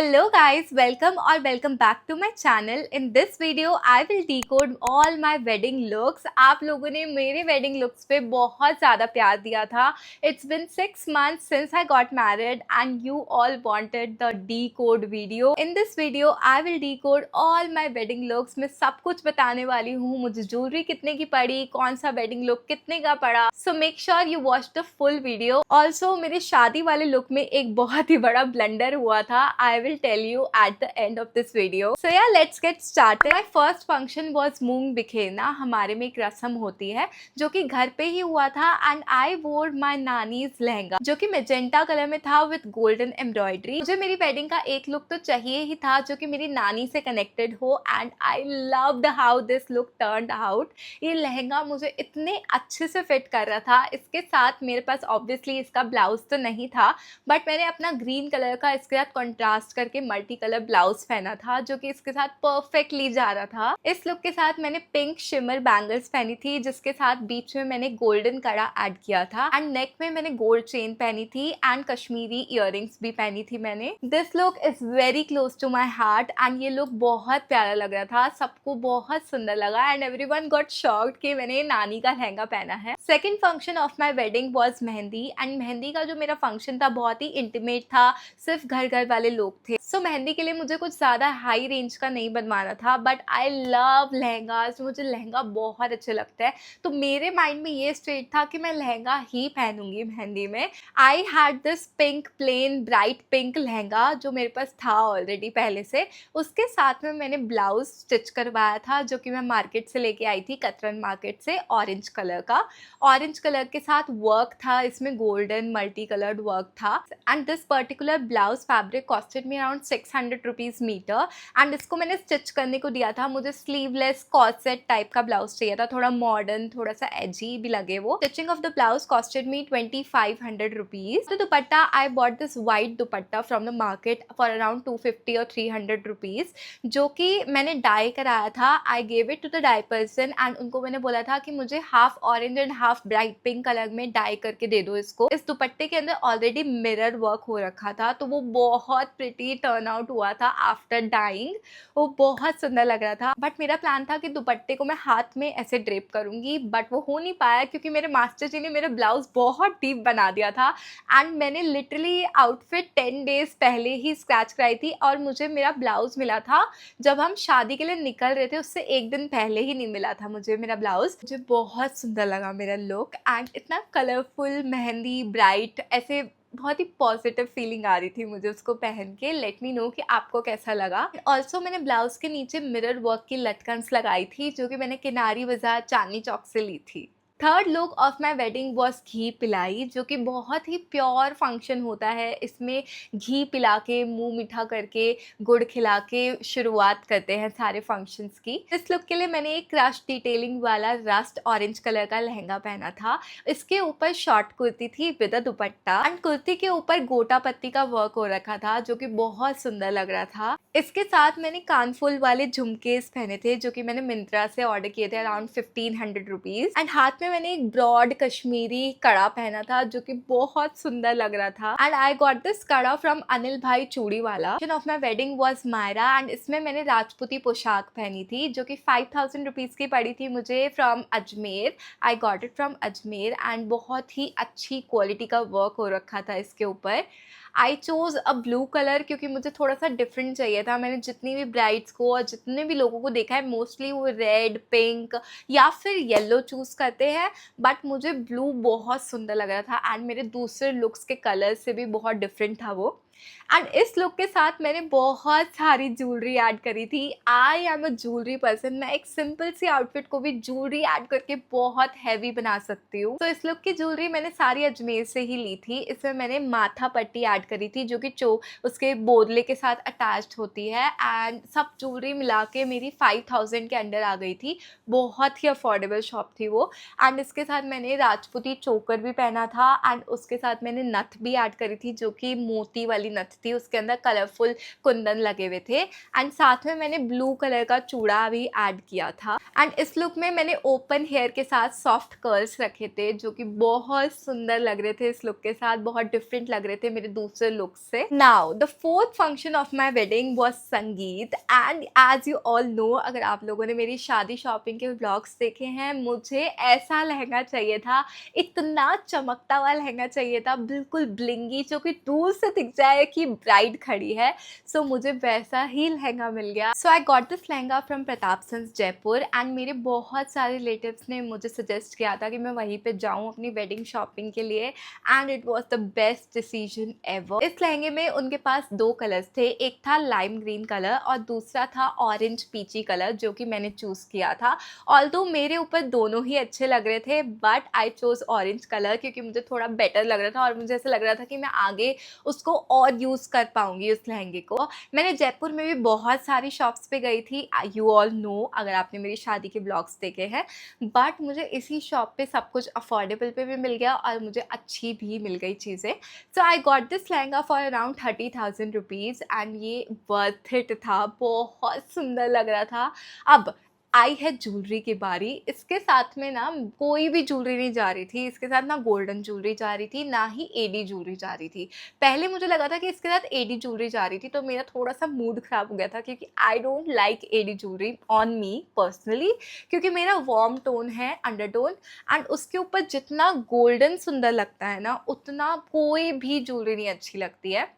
Hello guys, welcome back to my channel. In this video, I will decode all my wedding looks. आप लोगों ने मेरे wedding looks पे बहुत ज़्यादा प्यार दिया था. It's been 6 months since I got married and you all wanted the decode video. In this video, I will decode all my wedding looks. मैं सब कुछ बताने वाली हूँ. मुझे jewelry कितने की पड़ी, कौन सा wedding look कितने का पड़ा. So make sure you watch the full video. Also मेरे शादी वाले look में एक बहुत ही बड़ा blunder हुआ था. I will tell you at the end of this video. So yeah, let's get started. My first function was मूंग बिखेरना. हमारे में एक रस्म होती है जो कि घर पे ही हुआ था and I wore my nannies lehenga जो कि मेजेंटा कलर में था with golden embroidery. मुझे मेरी वेडिंग का एक लुक तो चाहिए ही था जो कि मेरी नानी से कनेक्टेड हो and I loved how this look turned out. ये लहंगा मुझे इतने अच्छे से फिट कर रहा था. इसके साथ मेरे पास ऑब्वियसली इसका ब्लाउज तो नहीं था बट मैंने अपना ग्रीन कलर का इसके साथ कंट्रास्ट करके मल्टी कलर ब्लाउज पहना था जो कि इसके साथ परफेक्टली जा रहा था. इस लुक के साथ मैंने पिंक शिमर बैंगल्स पहनी थी जिसके साथ बीच में मैंने गोल्डन कड़ा ऐड किया था एंड नेक में मैंने गोल्ड चेन पहनी थी एंड कश्मीरी इयररिंग्स भी पहनी थी मैंने. This look is very close to my heart and ये लुक बहुत प्यारा लग रहा था. सबको बहुत सुंदर लगा एंड एवरीवन गॉट शॉक्ड कि मैंने नानी का लहंगा पहना है. Second function of my wedding was mehndi and mehndi का जो मेरा फंक्शन था बहुत ही इंटीमेट था. सिर्फ घर वाले लोग थे. सो मेहंदी के लिए मुझे कुछ ज़्यादा हाई रेंज का नहीं बनवाना था बट आई लव लहंगास. मुझे लहंगा बहुत अच्छे लगता है तो मेरे माइंड में ये स्ट्रेट था कि मैं लहंगा ही पहनूंगी मेहंदी में. I had this pink plain bright pink lehenga जो मेरे पास था ऑलरेडी पहले से. उसके साथ में मैंने ब्लाउज स्टिच करवाया था जो कि मैं मार्केट से लेके आई थी कतरन मार्केट से. ऑरेंज कलर का, ऑरेंज कलर के साथ वर्क था. इसमें गोल्डन मल्टी कलर्ड वर्क था and this particular blouse fabric costed me around 600 rupees metre and इसको मैंने स्टिच करने को दिया था. मुझे स्लीवलेस कॉर्सेट टाइप का ब्लाउज चाहिए था, थोड़ा मॉडर्न, थोड़ा सा एजी भी लगे वो. Stitching of the blouse costed me 2500 rupees. तो dupatta I bought this white dupatta from the market for around 250 और 300 रुपीज़ जो कि मैंने डाई कराया था. I gave it to the dye person and उनको मैंने बोला था कि मुझे half orange and half bright pink colour में डाई करके दे दो इसको. इस दुपट्टे के अंदर ऑलरेडी मिरर वर्क हो रखा था तो वो बहुत प्रिटी टर्न आउट हुआ था आफ्टर डाइंग. वो बहुत सुंदर लग रहा था बट मेरा प्लान था कि दुपट्टे को मैं हाथ में ऐसे ड्रेप करूंगी बट वो हो नहीं पाया क्योंकि मेरे मास्टर जी ने मेरा ब्लाउज बहुत डीप बना दिया था एंड मैंने लिटरली आउटफिट 10 डेज पहले ही स्क्रैच कराई थी और मुझे मेरा ब्लाउज मिला था जब हम शादी के लिए निकल रहे थे. उससे एक दिन पहले ही नहीं मिला था मुझे मेरा ब्लाउज. मुझे बहुत सुंदर लगा मेरा लुक एंड इतना कलरफुल मेहंदी ब्राइट ऐसे बहुत ही पॉजिटिव फीलिंग आ रही थी मुझे उसको पहन के. लेट मी नो कि आपको कैसा लगा. ऑल्सो मैंने ब्लाउज के नीचे मिरर वर्क की लटकन्स लगाई थी जो कि मैंने किनारी बाजार चांदनी चौक से ली थी. Third look of my wedding was Ghee Pilai जो कि बहुत ही प्योर फंक्शन होता है. इसमें घी पिला के मुँह मीठा करके गुड़ खिला के शुरुआत करते हैं सारे फंक्शंस की. इस लुक के लिए मैंने एक क्रश डिटेलिंग वाला रस्ट ऑरेंज कलर का लहंगा पहना था. इसके ऊपर शॉर्ट कुर्ती थी with a dupatta and kurti के ऊपर गोटा पत्ती का वर्क हो रखा था जो कि बहुत सुंदर लग रहा था. इसके साथ मैंने कानफुल वाले झुमकेस पहने थे जो कि मैंने मिंत्रा से ऑर्डर किए थे अराउंड 1500 रुपीज़ एंड हाथ में मैंने एक ब्रॉड कश्मीरी कड़ा पहना था जो कि बहुत सुंदर लग रहा था and I got this kada from Anil bhai chudi wala. Of my wedding was mayra and इसमें मैंने राजपूती पोशाक पहनी थी जो कि 5000 रुपीज़ की पड़ी थी मुझे from Ajmer. I got it from Ajmer and बहुत ही अच्छी क्वालिटी का वर्क हो रखा था इसके ऊपर. I chose a blue colour क्योंकि मुझे थोड़ा सा डिफरेंट चाहिए था. मैंने जितनी भी ब्राइड्स को और जितने भी लोगों को देखा है मोस्टली वो रेड पिंक या फिर येलो चूज़ करते हैं बट मुझे ब्लू बहुत सुंदर लग रहा था एंड मेरे दूसरे लुक्स के कलर से भी बहुत डिफरेंट था वो. एंड इस लुक के साथ मैंने बहुत सारी ज्वेलरी ऐड करी थी. I am a jewellery person. मैं एक सिंपल सी आउटफिट को भी ज्वेलरी ऐड करके बहुत हैवी बना सकती हूँ. तो इस लुक की ज्वेलरी मैंने सारी अजमेर से ही ली थी. इसमें मैंने माथा पट्टी ऐड करी थी जो कि उसके बोदले के साथ अटैच्ड होती है एंड सब ज्वेलरी मिला के मेरी 5000 के अंडर आ गई थी. बहुत ही अफोर्डेबल शॉप थी वो. एंड इसके साथ मैंने राजपूती चोकर भी पहना था एंड उसके साथ मैंने नथ भी ऐड करी थी जो कि मोती वाली वाली नथ थी, उसके अंदर कलरफुल कुंदन लगे हुए थे एंड साथ में मैंने ब्लू कलर का चूड़ा भी ऐड किया था। एंड इस लुक में मैंने ओपन हेयर के साथ सॉफ्ट कर्ल्स रखे थे जो कि बहुत सुंदर लग रहे थे इस लुक के साथ, बहुत डिफरेंट लग रहे थे मेरे दूसरे लुक से। Now the fourth function of my wedding was Sangeet and as you all know, अगर आप लोगों ने मेरी शादी शॉपिंग के व्लॉग्स देखे हैं, मुझे ऐसा लहंगा चाहिए था, इतना चमकता हुआ लहंगा चाहिए था, बिल्कुल ब्लिंगी, जो कि दूर से दिख जाए कि ब्राइड खड़ी है। सो मुझे वैसा ही लहंगा मिल गया। So I got this lehenga from Pratap Sons Jaipur and मेरे बहुत सारे रिलेटिव्स ने मुझे सजेस्ट किया था कि मैं वहीं पे जाऊँ अपनी वेडिंग शॉपिंग के लिए and it was the best decision ever. इस लहंगे में उनके पास 2 कलर्स थे, एक था लाइम ग्रीन कलर और दूसरा था ऑरेंज पीची कलर, जो कि मैंने चूज़ किया था। ऑल्दो मेरे ऊपर दोनों ही अच्छे लग रहे थे but I chose orange colour क्योंकि मुझे थोड़ा बेटर लग रहा था और मुझे ऐसा लग रहा था कि मैं आगे उसको और यूज़ कर पाऊँगी उस लहंगे को। मैंने जयपुर में भी बहुत सारी शॉप्स पे गई थी, यू ऑल नो अगर आपने मेरी शादी के ब्लॉग्स देखे हैं, बट मुझे इसी शॉप पे सब कुछ अफोर्डेबल पे भी मिल गया और मुझे अच्छी भी मिल गई चीज़ें। So I got this lehenga for around 30,000 rupees and ये वर्थ इट था, बहुत सुंदर लग रहा था। अब आई है ज्वेलरी की बारी। इसके साथ में ना कोई भी ज्वेलरी नहीं जा रही थी, इसके साथ ना गोल्डन ज्वेलरी जा रही थी, ना ही एडी ज्वेलरी जा रही थी। पहले मुझे लगा था कि इसके साथ एडी ज्वेलरी जा रही थी तो मेरा थोड़ा सा मूड ख़राब हो गया था क्योंकि I don't like AD jewellery on me personally, क्योंकि मेरा वार्म टोन है अंडरटोन एंड उसके ऊपर जितना गोल्डन सुंदर लगता है ना उतना कोई भी ज्वेलरी नहीं अच्छी लगती है।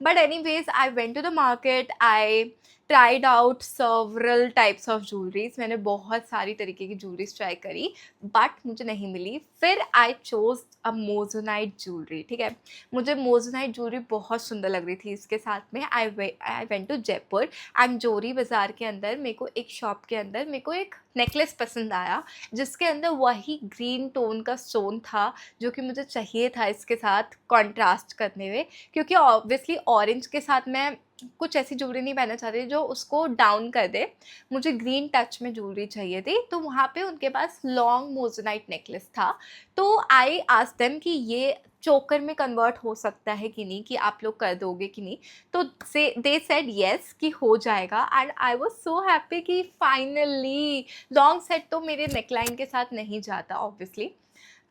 But anyways I went to the market, I tried out several types of jewelleries. मैंने बहुत सारी तरीके की ज्वेलरीज ट्राई करी बट मुझे नहीं मिली। फिर आई चोज अ मोजोनाइट ज्वेलरी। ठीक है, मुझे मोजोनाइट ज्वेलरी बहुत सुंदर लग रही थी। इसके साथ में I went to Jaipur and Johari Bazaar के अंदर मेरे को एक शॉप के अंदर मेरे को एक नेकलेस पसंद आया जिसके अंदर वही ग्रीन टोन का स्टोन था जो कि मुझे चाहिए था इसके साथ कॉन्ट्रास्ट करने में, क्योंकि ऑब्वियसली ऑरेंज के साथ मैं कुछ ऐसी ज्वेलरी नहीं पहनना चाहती जो उसको डाउन कर दे, मुझे ग्रीन टच में ज्वेलरी चाहिए थी। तो वहाँ पे उनके पास लॉन्ग मोजोनाइट नेकलेस था, तो आई आस्क्ड देम कि ये चोकर में कन्वर्ट हो सकता है कि नहीं, कि आप लोग कर दोगे कि नहीं। तो दे सेड येस कि हो जाएगा and I was so happy कि फाइनली लॉन्ग सेट तो मेरे नेकलाइन के साथ नहीं जाता ऑब्वियसली।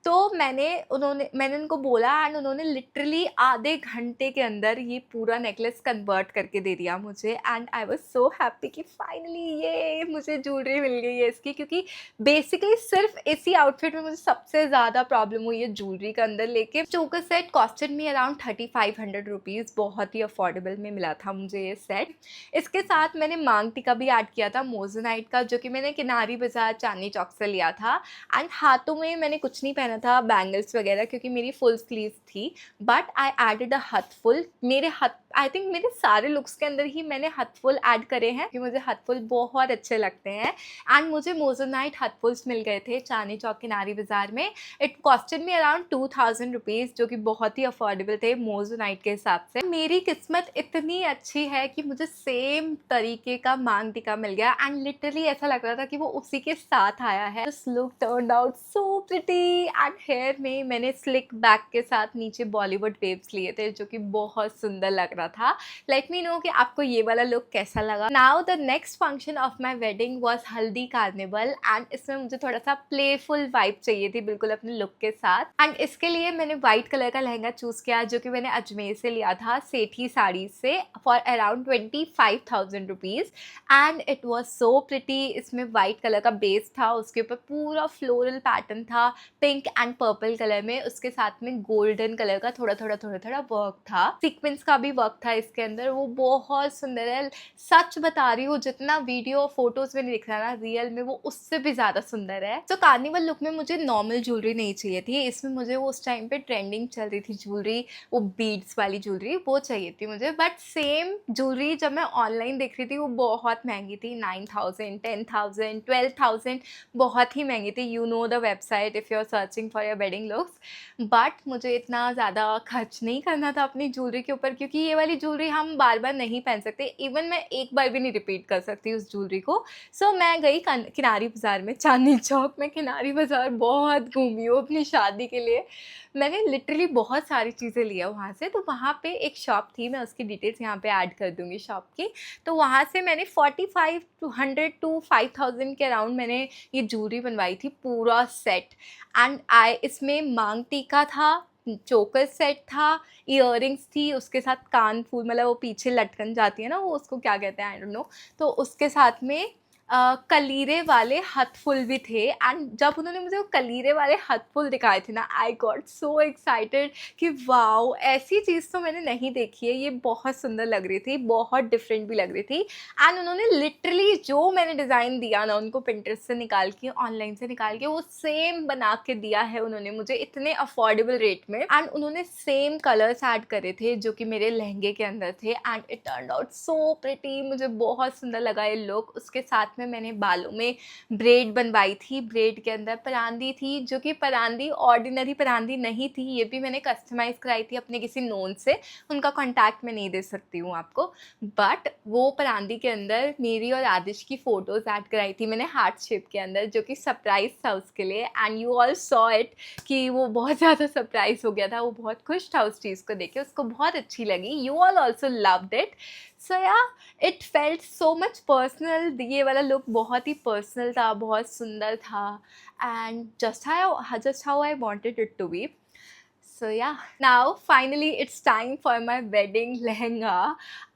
तो मैंने उनको बोला एंड उन्होंने लिटरली आधे घंटे के अंदर ये पूरा नेकलेस कन्वर्ट करके दे दिया मुझे and I was so happy कि फाइनली ये मुझे ज्वेलरी मिल गई है इसकी, क्योंकि बेसिकली सिर्फ इसी आउटफिट में मुझे सबसे ज़्यादा प्रॉब्लम हुई है ज्वेलरी का अंदर लेके। चोकर set costed me around 3500 rupees, बहुत ही अफोर्डेबल में मिला था मुझे ये सेट। इसके साथ मैंने मांग टीका भी ऐड किया था मोजोनाइट का, जो कि मैंने किनारी बाज़ार चांदनी चौक से लिया था एंड हाथों में मैंने कुछ नहीं पहना था, बैंगल्स वगैरह, क्योंकि मेरी फुल स्लीव्स थी। But I added a hathphool. मेरे आई थिंक मेरे सारे लुक्स के अंदर ही मैंने हथफुल ऐड करे हैं क्योंकि मुझे हथफुल बहुत अच्छे लगते हैं एंड मुझे मोजोनाइट हथफुल्स मिल गए थे चांदनी चौक किनारी बाज़ार में। It costed me around 2000 rupees, जो कि बहुत ही अफोर्डेबल थे मोजोनाइट के हिसाब से। मेरी किस्मत इतनी अच्छी है कि मुझे सेम तरीके का मांग टीका मिल गया एंड लिटरली ऐसा लग रहा था कि वो उसी के साथ आया है। This look turned out so pretty and hair में मैंने स्लिक बैक के साथ नीचे बॉलीवुड वेव्स लिए थे जो कि बहुत सुंदर लग रहा था। लेट मी नो कि आपको ये वाला लुक कैसा लगा। Now the next function of my wedding was हल्दी कार्निवल एंड इसमें मुझे थोड़ा सा प्लेफुल वाइब चाहिए थी बिल्कुल अपने लुक के साथ एंड इसके लिए मैंने व्हाइट कलर का लहंगा चूज़ किया जो कि मैंने अजमेर से लिया था सेठी साड़ी से for around 25,000 rupees and it was so pretty. इसमें व्हाइट कलर का बेस था, उसके ऊपर पूरा फ्लोरल पैटर्न था पिंक एंड पर्पल कलर में, उसके साथ में गोल्डन कलर का थोड़ा थोड़ा वर्क था, सीक्वेंस का भी वर्क था इसके अंदर। वो बहुत सुंदर है, सच बता रही हूँ, जितना वीडियो फोटोज में नहीं दिख रहा ना, रियल में वो उससे भी ज़्यादा सुंदर है। तो कार्निवल लुक में मुझे नॉर्मल ज्वेलरी नहीं चाहिए थी, इसमें मुझे वो उस टाइम पे ट्रेंडिंग चल रही थी ज्वेलरी, वो बीड्स वाली ज्वेलरी वो चाहिए थी मुझे। बट सेम ज्वेलरी जब मैं ऑनलाइन देख रही थी वो बहुत महंगी थी, 9,000, 10,000, 12,000, बहुत ही महंगी थी। You know the website if you are searching for your wedding looks. But मुझे इतना ज़्यादा खर्च नहीं करना था अपनी ज्वेलरी के ऊपर, क्योंकि ये वाली ज्वेलरी हम बार बार नहीं पहन सकते, इवन मैं एक बार भी नहीं रिपीट कर सकती उस ज्वेलरी को। सो मैं गई किनारी बाज़ार में, चांदनी चौक में किनारी बाज़ार बहुत घूमी हूँ अपनी शादी के लिए। मैंने लिटरली बहुत सारी चीज़ें लिया वहाँ से। तो वहाँ पे एक शॉप थी, मैं उसकी डिटेल्स यहाँ पे ऐड कर दूँगी शॉप की। तो वहाँ से मैंने 45 टू 100 टू 5000 के अराउंड मैंने ये ज्वेलरी बनवाई थी, पूरा सेट। एंड इसमें मांग टीका था, चोकर सेट था, इयररिंग्स थी, उसके साथ कान फूल, मतलब वो पीछे लटकन जाती है ना, वो उसको क्या कहते हैं आई डोंट नो। तो उसके साथ में कलीरे वाले हथफुल भी थे। एंड जब उन्होंने मुझे वो कलीरे वाले हथफुल दिखाए थे ना, आई गॉट सो एक्साइटेड कि वाओ, ऐसी चीज़ तो मैंने नहीं देखी है, ये बहुत सुंदर लग रही थी, बहुत डिफरेंट भी लग रही थी। एंड उन्होंने लिटरली जो मैंने डिज़ाइन दिया ना उनको पिंटरेस्ट से निकाल के, ऑनलाइन से निकाल के, वो सेम बना के दिया है उन्होंने मुझे इतने अफोर्डेबल रेट में। एंड उन्होंने सेम कलर्स ऐड करे थे जो कि मेरे लहंगे के अंदर थे। And it turned out so pretty, मुझे बहुत सुंदर लगा ये लुक। उसके साथ में मैंने बालों में ब्रेड बनवाई थी, ब्रेड के अंदर परांदी थी, जो कि परांदी ऑर्डिनरी परांदी नहीं थी, ये भी मैंने कस्टमाइज़ कराई थी अपने किसी नोन से, उनका कॉन्टैक्ट मैं नहीं दे सकती हूँ आपको। बट वो परांदी के अंदर मेरी और आदिश की फ़ोटोज़ ऐड कराई थी मैंने हार्ट शेप के अंदर, जो कि सरप्राइज़ था उसके लिए। And you all saw it कि वो बहुत ज़्यादा सरप्राइज़ हो गया था, वो बहुत खुश था उस चीज़ को देख के, उसको बहुत अच्छी लगी। You all also loved it. So yeah, it felt so much personal. ये वाला लुक बहुत ही पर्सनल था, बहुत सुंदर था, and just how I wanted it to be. So yeah, now finally it's time for my wedding lehenga.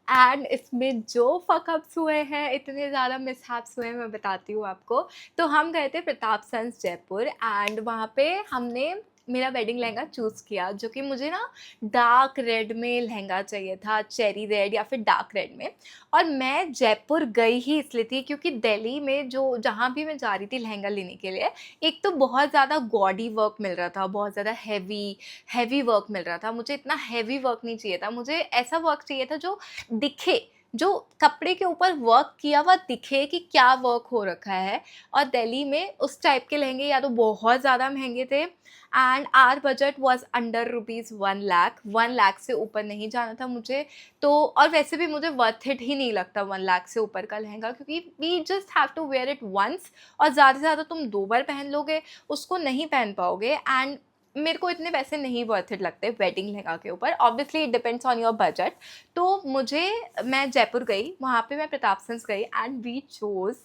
And इसमें जो fuck-ups हुए हैं, इतने ज़्यादा मिसहैप्स हुए हैं, मैं बताती हूँ आपको। तो हम गए थे प्रताप सन्स जयपुर, एंड वहाँ पे हमने मेरा वेडिंग लहंगा चूज़ किया, जो कि मुझे ना डार्क रेड में लहंगा चाहिए था, चेरी रेड या फिर डार्क रेड में। और मैं जयपुर गई ही इसलिए थी क्योंकि दिल्ली में जो जहाँ भी मैं जा रही थी लहंगा लेने के लिए, एक तो बहुत ज़्यादा गॉडी वर्क मिल रहा था, बहुत ज़्यादा हैवी वर्क मिल रहा था। मुझे इतना हैवी वर्क नहीं चाहिए था, मुझे ऐसा वर्क चाहिए था जो दिखे, जो कपड़े के ऊपर वर्क किया हुआ दिखे कि क्या वर्क हो रखा है। और दिल्ली में उस टाइप के लहंगे या तो बहुत ज़्यादा महंगे थे, and our budget was under ₹1 lakh. 1 lakh से ऊपर नहीं जाना था मुझे। तो और वैसे भी मुझे वर्थ इट ही नहीं लगता 1 लाख से ऊपर का लहंगा, क्योंकि we just have to wear it once, और ज़्यादा से ज़्यादा तुम 2 बार पहन लोगे, उसको नहीं पहन पाओगे। एंड मेरे को इतने पैसे नहीं वर्थ इट लगते वेडिंग लहंगा के ऊपर। Obviously it depends on your budget. तो मैं जयपुर गई, वहाँ पे मैं प्रताप सन्स गई, and we chose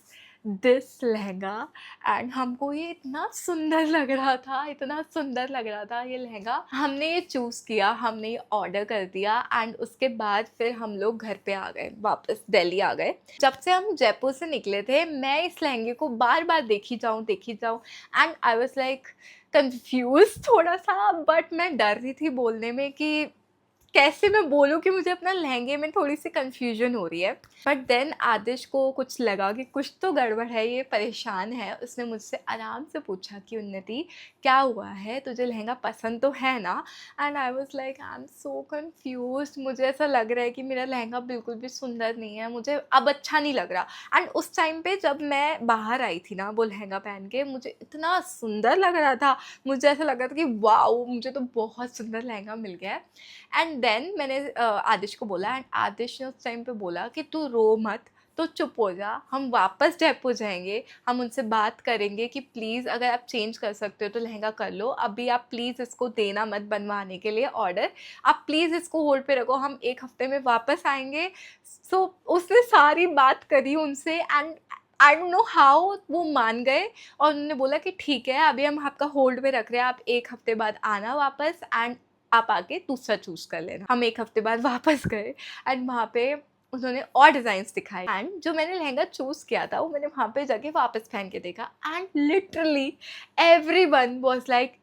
this lehenga. And हमको ये इतना सुंदर लग रहा था, इतना सुंदर लग रहा था ये लहंगा। हमने ये चूज़ किया, हमने ये ऑर्डर कर दिया, एंड उसके बाद फिर हम लोग घर पे आ गए, वापस दिल्ली आ गए। जब से हम जयपुर से निकले थे, मैं इस लहंगे को बार बार देखी जाऊँ, and I was like confuse थोड़ा सा। बट मैं डर रही थी बोलने में कि कैसे मैं बोलूँ कि मुझे अपना लहंगे में थोड़ी सी कन्फ्यूजन हो रही है। बट देन आदिश को कुछ लगा कि कुछ तो गड़बड़ है, ये परेशान है। उसने मुझसे आराम से पूछा कि उन्नति क्या हुआ है, तुझे लहंगा पसंद तो है ना? And I was like I am so confused, मुझे ऐसा लग रहा है कि मेरा लहंगा बिल्कुल भी सुंदर नहीं है, मुझे अब अच्छा नहीं लग रहा। एंड उस टाइम पे जब मैं बाहर आई थी ना वो लहंगा पहन के, मुझे इतना सुंदर लग रहा था, मुझे ऐसा लग रहा था कि वाओ, मुझे तो बहुत सुंदर लहंगा मिल गया है। एंड देन मैंने आदिश को बोला, एंड आदिश ने उस टाइम पे बोला कि तू रो मत, तो चुप हो जा, हम वापस जयपुर जाएंगे, हम उनसे बात करेंगे कि प्लीज़ अगर आप चेंज कर सकते हो तो लहंगा कर लो, अभी आप प्लीज़ इसको देना मत बनवाने के लिए ऑर्डर, आप प्लीज़ इसको होल्ड पे रखो, हम 1 हफ्ते में वापस आएंगे। सो उसने सारी बात करी उनसे, and I don't know how वो मान गए, और उन्होंने बोला कि ठीक है, अभी हम आपका होल्ड पे रख रहे हैं, आप 1 हफ्ते बाद आना वापस, एंड आप आके दूसरा चूज़ कर लेना। हम 1 हफ्ते बाद वापस गए, एंड वहाँ पे उन्होंने और डिज़ाइंस दिखाए, एंड जो मैंने लहंगा चूज़ किया था वो मैंने वहाँ पे जाके वापस पहन के देखा, and literally everyone was like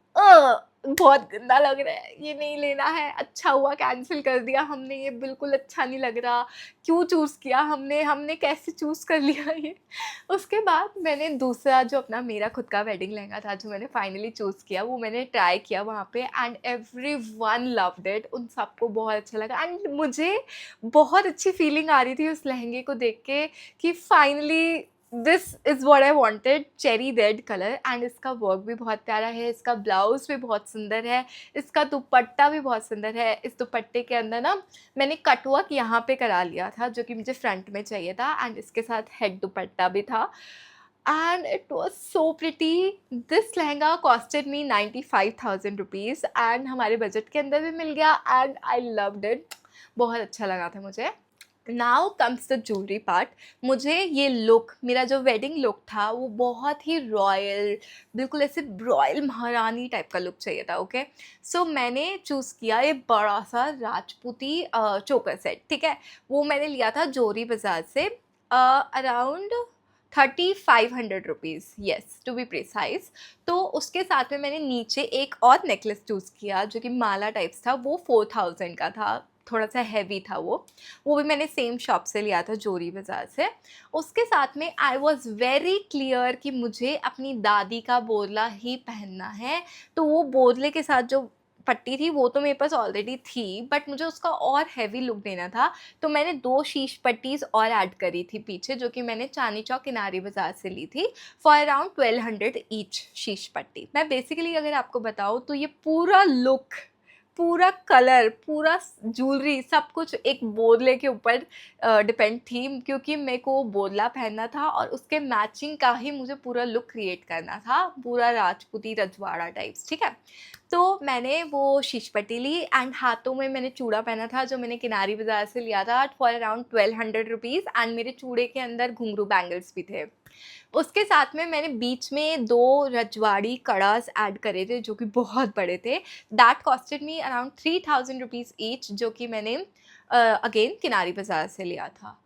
बहुत गंदा लग रहा है, ये नहीं लेना है, अच्छा हुआ कैंसिल कर दिया हमने, ये बिल्कुल अच्छा नहीं लग रहा, क्यों चूज़ किया हमने, हमने कैसे चूज़ कर लिया ये। उसके बाद मैंने दूसरा जो अपना मेरा खुद का वेडिंग लहंगा था जो मैंने फाइनली चूज़ किया, वो मैंने ट्राई किया वहाँ पे, एंड एवरीवन लव्ड इट, उन सबको बहुत अच्छा लगा। एंड मुझे बहुत अच्छी फीलिंग आ रही थी उस लहंगे को देख के कि finally this is what I wanted, cherry red colour. And इसका वर्क भी बहुत प्यारा है, इसका ब्लाउज़ भी बहुत सुंदर है, इसका दुपट्टा भी बहुत सुंदर है। इस दुपट्टे के अंदर ना मैंने कट वर्क यहाँ पे करा लिया था जो कि मुझे फ्रंट में चाहिए था, एंड इसके साथ हेड दुपट्टा भी था। and it was so pretty. This lehenga costed me 95,000 rupees and हमारे बजट के अंदर भी मिल गया and I loved it. बहुत अच्छा लगा था मुझे. Now comes the jewellery part. मुझे ये लुक, मेरा जो वेडिंग लुक था वो बहुत ही रॉयल, बिल्कुल ऐसे रॉयल महारानी टाइप का लुक चाहिए था. ओके, सो मैंने चूज़ किया ये बड़ा सा राजपूती चोकर सेट. ठीक है, वो मैंने लिया था जोरी बाज़ार से around 3500 rupees, yes to be precise. तो उसके साथ में मैंने नीचे एक और नेकलेस चूज़ किया जो कि माला टाइप्स था. वो 4000 का था, थोड़ा सा हैवी था वो भी मैंने सेम शॉप से लिया था जोरी बाज़ार से. उसके साथ में आई वॉज़ वेरी क्लियर कि मुझे अपनी दादी का बोरला ही पहनना है. तो वो बोरले के साथ जो पट्टी थी वो तो मेरे पास ऑलरेडी थी, बट मुझे उसका और हैवी लुक देना था. तो मैंने 2 शीश पट्टीज़ और ऐड करी थी पीछे, जो कि मैंने चांदनी चौक किनारी बाज़ार से ली थी फॉर अराउंड 1200 ईच शीश पट्टी. मैं बेसिकली अगर आपको बताऊँ तो ये पूरा लुक, पूरा कलर, पूरा ज्वेलरी, सब कुछ एक बोरले के ऊपर डिपेंड थी, क्योंकि मेरे को बोरला पहनना था और उसके मैचिंग का ही मुझे पूरा लुक क्रिएट करना था, पूरा राजपूती रजवाड़ा टाइप्स. ठीक है, तो मैंने वो शीश पट्टी ली एंड हाथों में मैंने चूड़ा पहना था जो मैंने किनारी बाज़ार से लिया था फॉर अराउंड 1200 रुपीज़. एंड मेरे चूड़े के अंदर घुंघरू बैंगल्स भी थे. उसके साथ में मैंने बीच में 2 रजवाड़ी कड़ास ऐड करे थे जो कि बहुत बड़े थे. That costed me around 3000 rupees each, जो कि मैंने अगेन किनारी बाज़ार से लिया था.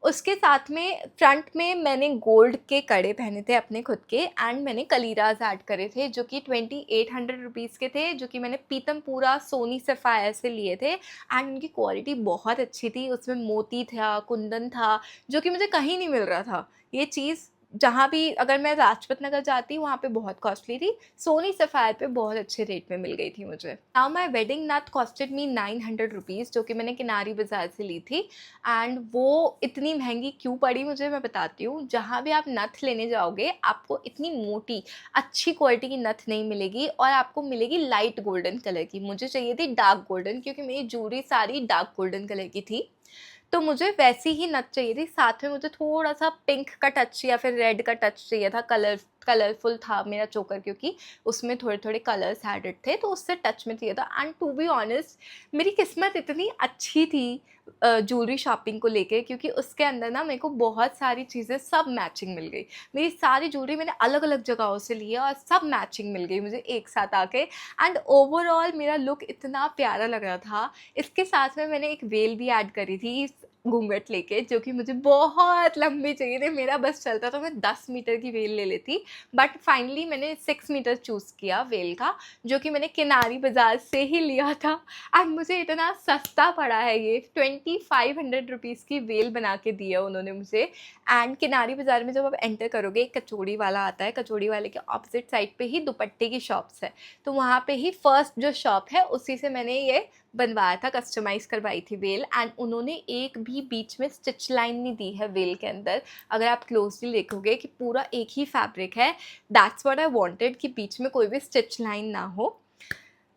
उसके साथ में फ्रंट में मैंने गोल्ड के कड़े पहने थे अपने खुद के एंड मैंने कलीराज ऐड करे थे जो कि 2800 रुपीज़ के थे, जो कि मैंने पीतमपुरा सोनी सफ़ायर से लिए थे. एंड उनकी क्वालिटी बहुत अच्छी थी. उसमें मोती था, कुंदन था, जो कि मुझे कहीं नहीं मिल रहा था. ये चीज़ जहाँ भी, अगर मैं लाजपत नगर जाती वहाँ पे बहुत कॉस्टली थी, सोनी सफ़ायर पे बहुत अच्छे रेट में मिल गई थी मुझे. नाउ माई वेडिंग नथ कॉस्टेड मी 900 रुपीज़, जो कि मैंने किनारी बाज़ार से ली थी. एंड वो इतनी महंगी क्यों पड़ी मुझे, मैं बताती हूँ. जहाँ भी आप नथ लेने जाओगे आपको इतनी मोटी अच्छी क्वालिटी की नथ नहीं मिलेगी और आपको मिलेगी लाइट गोल्डन कलर की. मुझे चाहिए थी डार्क गोल्डन, क्योंकि मेरी ज्वेलरी सारी डार्क गोल्डन कलर की थी. तो मुझे वैसी ही नथ चाहिए थी. साथ में मुझे थोड़ा सा पिंक का टच या फिर रेड का टच चाहिए था. कलरफुल था मेरा चोकर, क्योंकि उसमें थोड़े थोड़े कलर्स एडेड थे, तो उससे टच में चाहिए था. एंड टू बी ऑनेस्ट मेरी किस्मत इतनी अच्छी थी ज्वेलरी शॉपिंग को लेके, क्योंकि उसके अंदर ना मेरे को बहुत सारी चीज़ें सब मैचिंग मिल गई. मेरी सारी ज्वेलरी मैंने अलग अलग जगहों से ली है और सब मैचिंग मिल गई मुझे एक साथ आके. एंड ओवरऑल मेरा लुक इतना प्यारा लग रहा था. इसके साथ में मैंने एक वेल भी ऐड करी थी घूंघट लेके, जो कि मुझे बहुत लंबी चाहिए थी. मेरा बस चलता तो मैं 10 मीटर की वेल ले लेती, बट फाइनली मैंने 6 मीटर चूज़ किया वेल का, जो कि मैंने किनारी बाज़ार से ही लिया था. एंड मुझे इतना सस्ता पड़ा है ये. 2500 रुपीज़ की वेल बना के दिया उन्होंने मुझे. एंड किनारी बाज़ार में जब आप एंटर करोगे, एक कचौड़ी वाला आता है, कचौड़ी वाले के ऑपोजिट साइड पे ही दुपट्टे की शॉप्स है. तो वहाँ पे ही फर्स्ट जो शॉप है उसी से मैंने ये बनवाया था, कस्टमाइज़ करवाई थी वेल. एंड उन्होंने एक भी बीच में स्टिच लाइन नहीं दी है वेल के अंदर. अगर आप क्लोजली देखोगे कि पूरा एक ही फैब्रिक है. दैट्स व्हाट आई वांटेड, कि बीच में कोई भी स्टिच लाइन ना हो.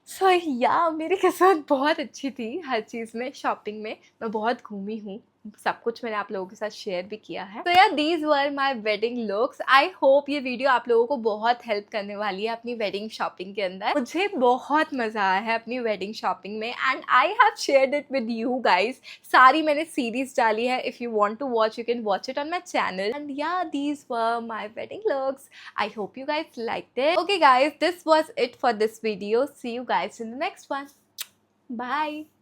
सो या मेरी किस्मत बहुत अच्छी थी हर चीज़ में. शॉपिंग में मैं बहुत घूमी हूँ, सब कुछ मैंने आप लोगों के साथ शेयर भी किया है. तो यार these were my wedding looks. I hope ये वीडियो आप लोगों को बहुत हेल्प करने वाली है अपनी वेडिंग शॉपिंग के अंदर. मुझे बहुत मज़ा आया है अपनी वेडिंग शॉपिंग में and I have shared it with you guys. सारी मैंने सीरीज डाली है. If you want to watch you can watch it on my channel. And yeah these were my wedding looks. I hope you guys liked it. Okay guys, this was it for this video. See you guys in the next one. Bye.